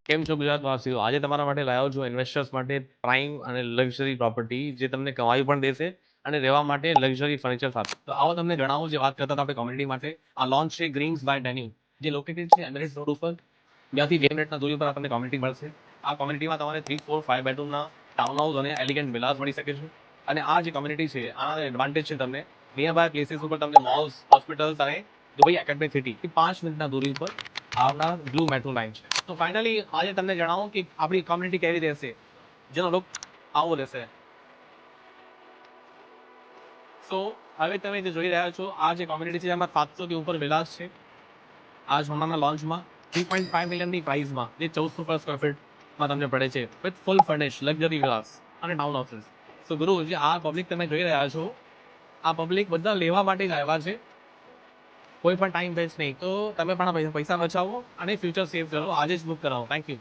કેમ છો ગુજરાતવાસીઓ? આજે તમારા માટે લાવ્યો છું ઇન્વેસ્ટર્સ માટે પ્રાઇમ અને લક્ઝરી પ્રોપર્ટી જે તમને કમાવી પણ દેશે અને રહેવા માટે લક્ઝરી ફર્નિચર સાથે. તો આવો તમને જણાવું જે વાત કરતા હતા આપણે કોમ્યુનિટી માટે. આ લોન્ચ છે ગ્રીન્સ બાય ડેન્યુ જે લોકેટેડ છે એમિરેટ્સ રોડ ઉપર. ત્યાંથી 2 મિનિટના દૂરી પર આપણને કોમ્યુનિટી મળશે. આ કોમ્યુનિટીમાં તમારે 3, 4, 5 બેડરૂમના ટાઉન હાઉસ અને એલિગન્ટ વિલાસ મળી શકે છે. અને આ જે કોમ્યુનિટી છે આના એડવાન્ટેજ છે તમને નિયર બાય પ્લેસીસ ઉપર તમને મોલ્સ, હોસ્પિટલ્સ અને દુબઈ એકેડેમિક સિટી 5 મિનિટના દૂરી ઉપર આવનાર બ્લુ મેટ્રો લાઇન છે. તો ફાઇનલી આજે તમને જણાવું કે આપણી કોમ્યુનિટી કેવી રહેશે, જેનો લુક આવો રહેશે. સો હવે તમે જે જોઈ રહ્યા છો આ જે કોમ્યુનિટી છે એમાં 700 થી ઉપર વિલાસ છે. આ હમણાંના લોન્ચમાં 3.5 મિલિયનની પ્રાઇસમાં જે 1400 પર સ્ક્વેર ફીટમાં તમને પડે છે વિથ ફૂલ ફર્નિશ લક્ઝરી વિલાસ અને ટાઉન હાઉસીસ. સો ગુરુ જે આ પબ્લિક તમે જોઈ રહ્યા છો આ પબ્લિક બધા લેવા માટે જ આવ્યા છે, કોઈ પણ ટાઈમ વેસ્ટ નહીં. તો તમે પણ પૈસા બચાવો અને ફ્યુચર સેવ કરો. આજે જ બુક કરાવો. Thank you.